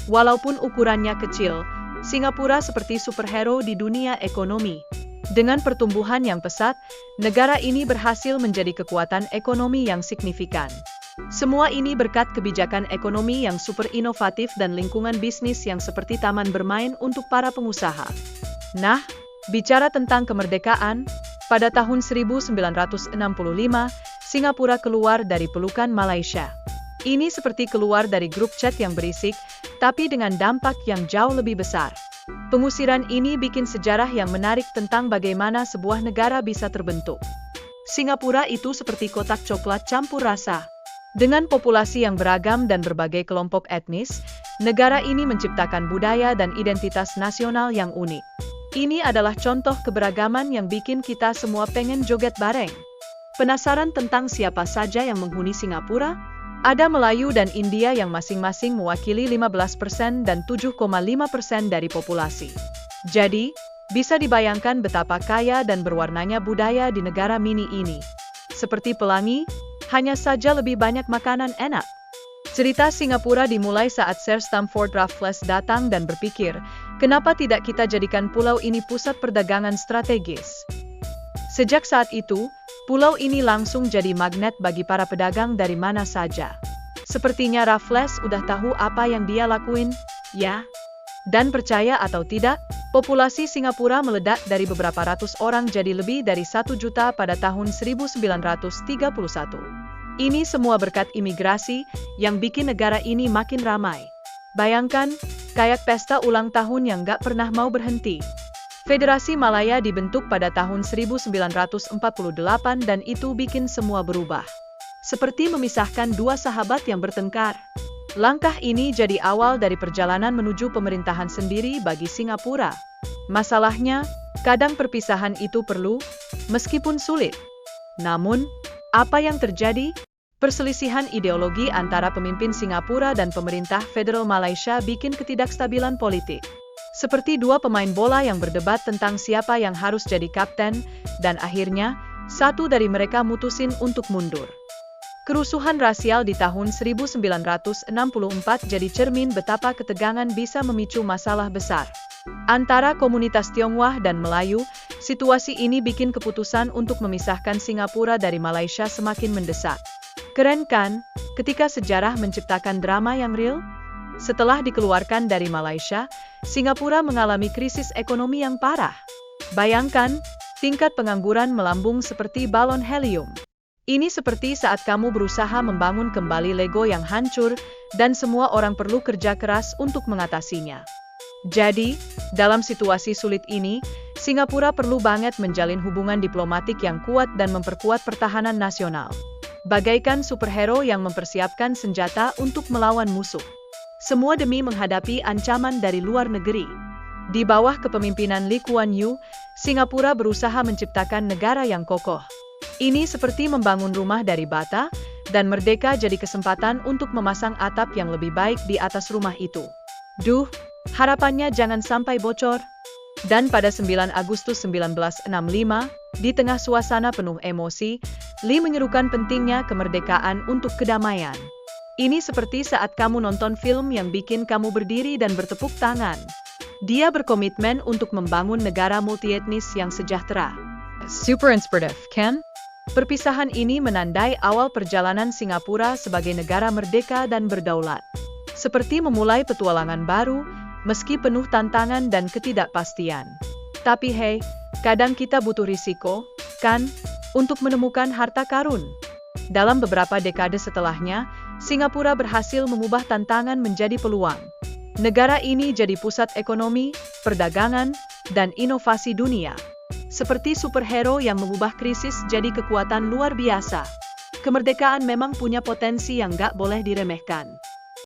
Walaupun ukurannya kecil, Singapura seperti superhero di dunia ekonomi. Dengan pertumbuhan yang pesat, negara ini berhasil menjadi kekuatan ekonomi yang signifikan. Semua ini berkat kebijakan ekonomi yang super inovatif dan lingkungan bisnis yang seperti taman bermain untuk para pengusaha. Nah, bicara tentang kemerdekaan, pada tahun 1965, Singapura keluar dari pelukan Malaysia. Ini seperti keluar dari grup chat yang berisik, tapi dengan dampak yang jauh lebih besar. Pengusiran ini bikin sejarah yang menarik tentang bagaimana sebuah negara bisa terbentuk. Singapura itu seperti kotak coklat campur rasa. Dengan populasi yang beragam dan berbagai kelompok etnis, negara ini menciptakan budaya dan identitas nasional yang unik. Ini adalah contoh keberagaman yang bikin kita semua pengen joget bareng. Penasaran tentang siapa saja yang menghuni Singapura? Ada Melayu dan India yang masing-masing mewakili 15% dan 7,5% dari populasi. Jadi, bisa dibayangkan betapa kaya dan berwarnanya budaya di negara mini ini. Seperti pelangi, hanya saja lebih banyak makanan enak. Cerita Singapura dimulai saat Sir Stamford Raffles datang dan berpikir, kenapa tidak kita jadikan pulau ini pusat perdagangan strategis? Sejak saat itu, pulau ini langsung jadi magnet bagi para pedagang dari mana saja. Sepertinya Raffles udah tahu apa yang dia lakuin, ya? Dan percaya atau tidak, populasi Singapura meledak dari beberapa ratus orang jadi lebih dari 1 juta pada tahun 1931. Ini semua berkat imigrasi yang bikin negara ini makin ramai. Bayangkan, kayak pesta ulang tahun yang gak pernah mau berhenti. Federasi Malaya dibentuk pada tahun 1948 dan itu bikin semua berubah. Seperti memisahkan dua sahabat yang bertengkar. Langkah ini jadi awal dari perjalanan menuju pemerintahan sendiri bagi Singapura. Masalahnya, kadang perpisahan itu perlu, meskipun sulit. Namun, apa yang terjadi? Perselisihan ideologi antara pemimpin Singapura dan pemerintah federal Malaysia bikin ketidakstabilan politik. Seperti dua pemain bola yang berdebat tentang siapa yang harus jadi kapten, dan akhirnya, satu dari mereka mutusin untuk mundur. Kerusuhan rasial di tahun 1964 jadi cermin betapa ketegangan bisa memicu masalah besar. Antara komunitas Tionghoa dan Melayu, situasi ini bikin keputusan untuk memisahkan Singapura dari Malaysia semakin mendesak. Keren kan, ketika sejarah menciptakan drama yang real? Setelah dikeluarkan dari Malaysia, Singapura mengalami krisis ekonomi yang parah. Bayangkan, tingkat pengangguran melambung seperti balon helium. Ini seperti saat kamu berusaha membangun kembali Lego yang hancur, dan semua orang perlu kerja keras untuk mengatasinya. Jadi, dalam situasi sulit ini, Singapura perlu banget menjalin hubungan diplomatik yang kuat dan memperkuat pertahanan nasional. Bagaikan superhero yang mempersiapkan senjata untuk melawan musuh. Semua demi menghadapi ancaman dari luar negeri. Di bawah kepemimpinan Lee Kuan Yew, Singapura berusaha menciptakan negara yang kokoh. Ini seperti membangun rumah dari bata, dan merdeka jadi kesempatan untuk memasang atap yang lebih baik di atas rumah itu. Duh, harapannya jangan sampai bocor. Dan pada 9 Agustus 1965, di tengah suasana penuh emosi, Lee menyerukan pentingnya kemerdekaan untuk kedamaian. Ini seperti saat kamu nonton film yang bikin kamu berdiri dan bertepuk tangan. Dia berkomitmen untuk membangun negara multietnis yang sejahtera. Super inspiratif, kan? Perpisahan ini menandai awal perjalanan Singapura sebagai negara merdeka dan berdaulat. Seperti memulai petualangan baru, meski penuh tantangan dan ketidakpastian. Tapi hey, kadang kita butuh risiko, kan? Untuk menemukan harta karun. Dalam beberapa dekade setelahnya, Singapura berhasil mengubah tantangan menjadi peluang. Negara ini jadi pusat ekonomi, perdagangan, dan inovasi dunia. Seperti superhero yang mengubah krisis jadi kekuatan luar biasa. Kemerdekaan memang punya potensi yang gak boleh diremehkan.